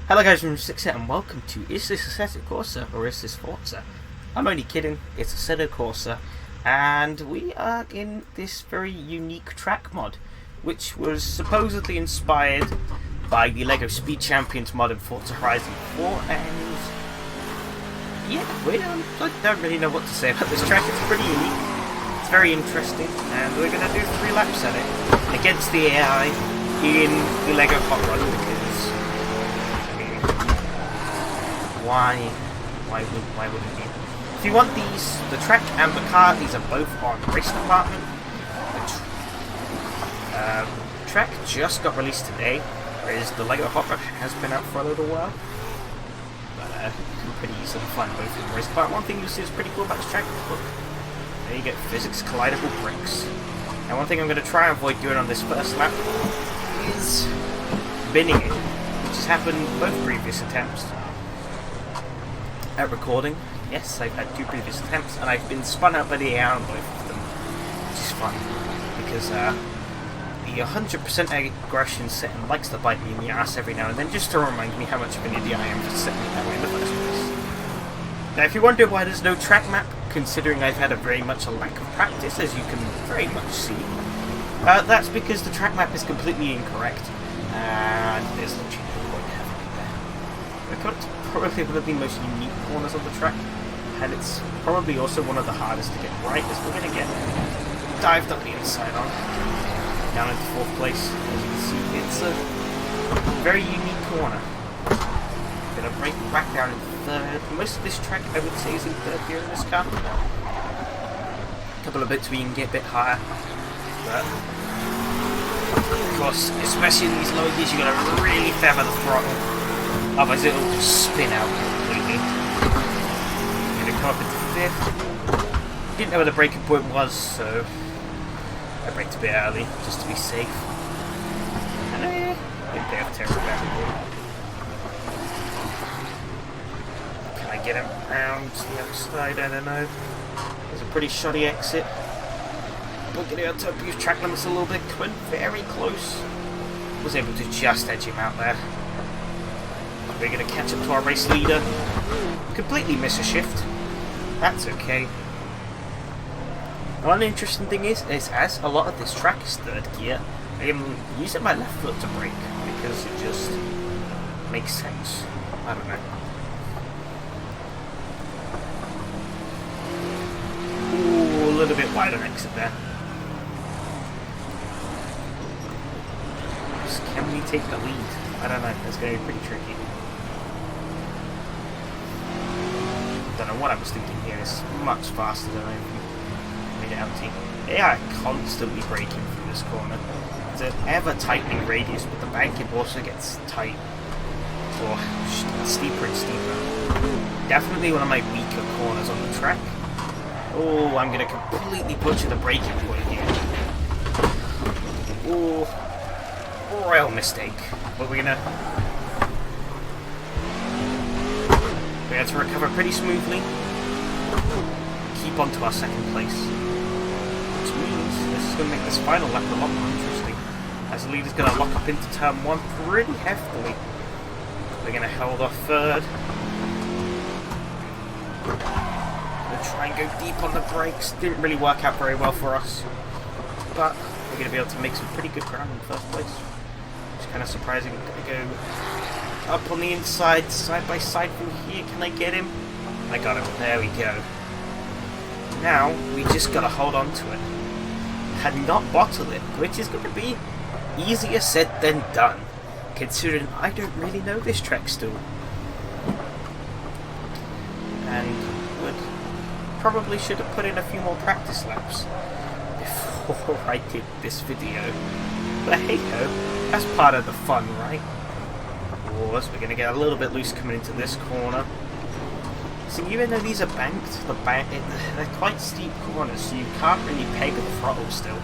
Hello guys from 6 and welcome to Is This Assetto Corsa or Is This Forza? I'm only kidding, it's Assetto Corsa, and we are in this very unique track mod, which was supposedly inspired by the LEGO Speed Champions mod in Forza Horizon 4, and yeah, I don't really know what to say about this track. It's pretty unique, it's very interesting, and we're going to do 3 laps at it against the AI in the LEGO Hot Rod, because why wouldn't you? If you want these, the track and the car, these are both on Race Department. The track just got released today, whereas the LEGO Hot Rod has been out for a little while. But you can pretty easily find both in the Race Department. One thing you'll see is pretty cool about this track, look, there you get physics collidable brakes. And one thing I'm going to try and avoid doing on this first lap is binning it, which has happened both previous attempts at recording. Yes, I've had 2 previous attempts, and I've been spun out by the AI on both of them, which is fun, because the 100% aggression setting likes to bite me in the ass every now and then, just to remind me how much of an idiot I am for setting it that way in the first place. Now, if you wonder why there's no track map, considering I've had very much a lack of practice, as you can very much see, that's because the track map is completely incorrect, and there's literally no point having it there. It's probably one of the most unique corners on the track, and it's probably also one of the hardest to get right, as we're going to get dived up the inside on, down into 4th place. As you can see, it's a very unique corner. Going to break back down in 3rd. Most of this track, I would say, is in 3rd gear in this car. A couple of bits where you can get a bit higher, but of course, especially in these low gears, you're going to really feather the throttle. Otherwise it'll just spin out completely. I'm going to come up into 5th. Didn't know where the braking point was, so I braked a bit early, just to be safe. And didn't pay off terribly bad. Can I get him around to the other side? I don't know. There's a pretty shoddy exit. We're going to have to abuse track limits a little bit. Went very close. Was able to just edge him out there. We're going to catch up to our race leader. Completely miss a shift. That's okay. One interesting thing is as a lot of this track is 3rd gear, I am using my left foot to brake because it just makes sense. I don't know. Ooh, a little bit wider exit there. Can we take the lead? I don't know. That's going to be pretty tricky. Don't know what I was thinking here. It's much faster than I made it out to. They are constantly braking through this corner. It's an ever tightening radius, but the banking also gets tight, or steeper and steeper. Definitely one of my weaker corners on the track. Oh, I'm going to completely butcher the braking point here. Oh, royal mistake. But we're going to recover pretty smoothly, keep on to our 2nd place, which means this is going to make this final lap a lot more interesting, as the leader's going to lock up into turn 1 pretty heftily. We're going to hold off 3rd. We're going to try and go deep on the brakes. Didn't really work out very well for us, but we're going to be able to make some pretty good ground in 1st place. It's kind of surprising. We're going to go up on the inside, side by side from here. Can I get him? I got him. There we go. Now, we just gotta hold on to it. And not bottle it, which is going to be easier said than done, considering I don't really know this track still. And probably should have put in a few more practice laps before I did this video. But hey ho, that's part of the fun, right? We're going to get a little bit loose coming into this corner. So even though these are banked, they're quite steep corners, so you can't really peg the throttle still.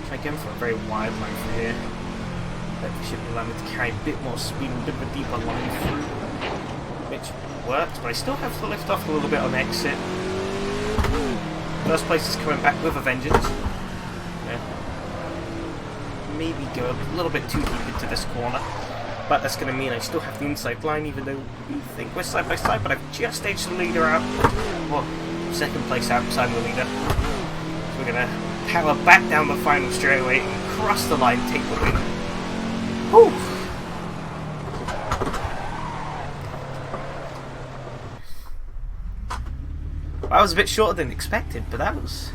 Try going for a very wide line from here. That should allow me to carry a bit more speed and a bit of a deeper line through, which worked, but I still have to lift off a little bit on exit. 1st place is coming back with a vengeance. Yeah. maybe go a little bit too deep into this corner. But that's going to mean I still have the inside line, even though we think we're side by side, but I've just edged the leader out. Well, second place outside the leader. So we're going to power back down the final straightaway and cross the line, take the win. Whew! That was a bit shorter than expected, but that was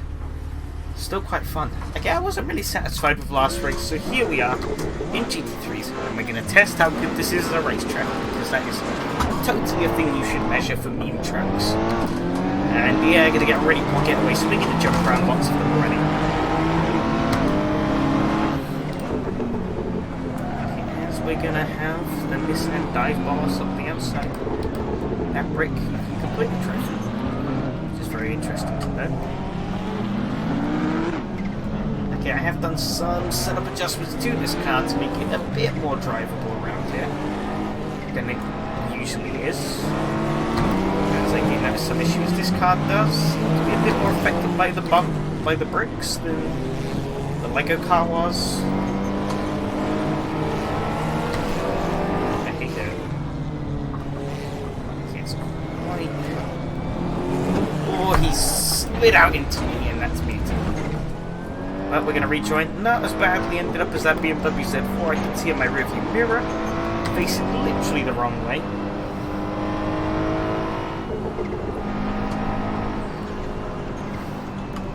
still quite fun. Again, I wasn't really satisfied with last race, so here we are in GT3s, and we're going to test how good this is as a racetrack, because that is totally a thing you should measure for meme tracks. And yeah, I'm going to get ready for getaway, so we're going to jump around lots of them already. As we're going to have the miss and dive bars up the outside. That brick you can completely try through, which is very interesting to know. I have done some setup adjustments to this car to make it a bit more drivable around here than it usually is. As I do notice some issues, this car does seem to be a bit more affected by the bump, by the bricks than the Lego car was. There you go. It's quite... Oh, he slid out into me, and that's me too. But we're going to rejoin. Not as badly ended up as that BMW Z4. I can see in my rearview mirror, facing literally the wrong way.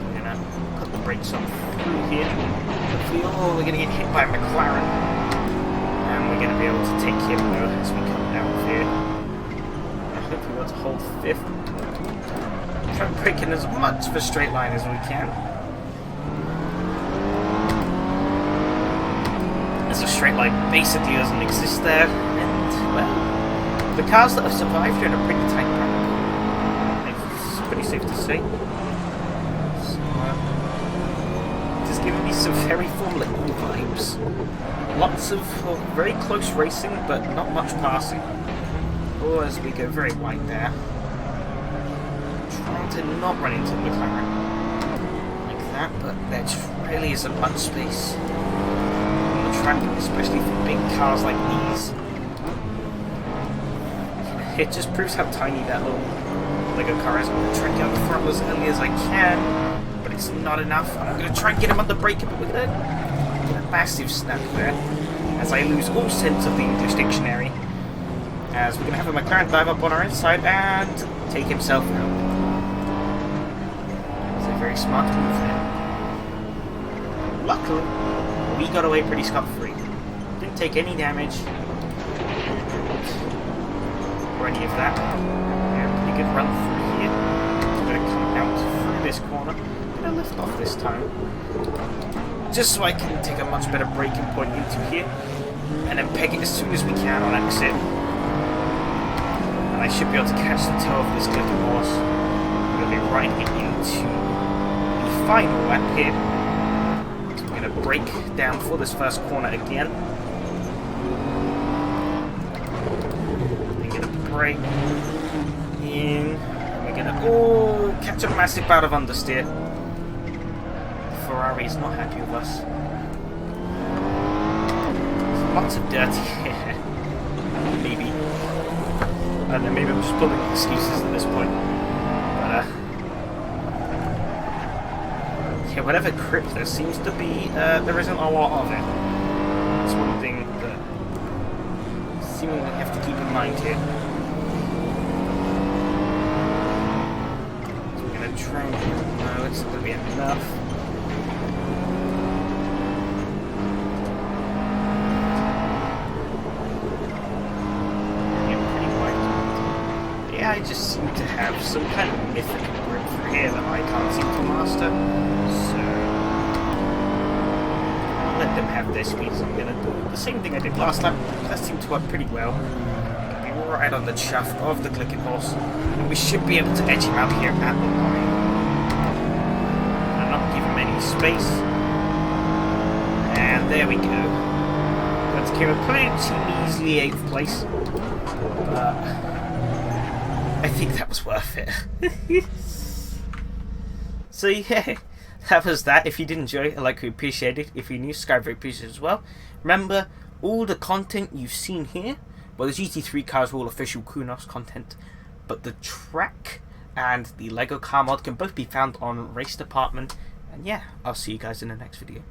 We're going to put the brakes on through here. Oh, we're going to get hit by a McLaren. And we're going to be able to take him though as we come down here. I hope we want to hold fifth. Try and break in as much of a straight line as we can. As a straight line basically doesn't exist there, and well, the cars that have survived are in a pretty tight pack. It's pretty safe to say. So, just giving me some very Formula E vibes. Lots of very close racing, but not much passing. Oh, as we go very wide there. Trying to not run into the McLaren like that, but there just really isn't much space. Track, especially for big cars like these. It just proves how tiny that little Lego car is. I'm going to try and get on the throttle as early as I can, but it's not enough. I'm going to try and get him on the brake, but we're going to get a massive snap there as I lose all sense of the English dictionary. As we're going to have a McLaren dive up on our inside and take himself out. It's a very smart move there. Luckily, we got away pretty scot-free. Didn't take any damage or any of that. Yeah, pretty good run through here. I'm going to come out through this corner. I'm going to lift off this time, just so I can take a much better braking point into here, and then peg it as soon as we can on exit. And I should be able to catch the toe of this clicking horse. We're going to be riding it into the final lap here. Going to brake down for this first corner again. We're going to brake in. We're going to catch a massive bout of understeer. Ferrari is not happy with us. There's lots of dirty here. Maybe. I don't know, maybe I'm just pulling excuses at this point. But yeah, whatever grip there seems to be, there isn't a lot of it. That's one thing that seemingly we have to keep in mind here. So we're going to try and... No, it's not going to be enough. Yeah, pretty wide. Yeah, I just seem to have some kind of mythical grip for here that I can't seem to master. So, I'll let them have their speeds. I'm going to do the same thing I did last lap. That seemed to work pretty well. Going to be right on the shaft of the clicking horse. And we should be able to edge him out here at the line. And not give him any space. And there we go. That came a pretty measly 8th place. But I think that was worth it. So yeah, that was that. If you did enjoy it, I'd like to appreciate it. If you're new, subscribe, very appreciate it as well. Remember, all the content you've seen here, well, the GT3 cars are all official Kunos content, but the track and the Lego car mod can both be found on Race Department. And yeah, I'll see you guys in the next video.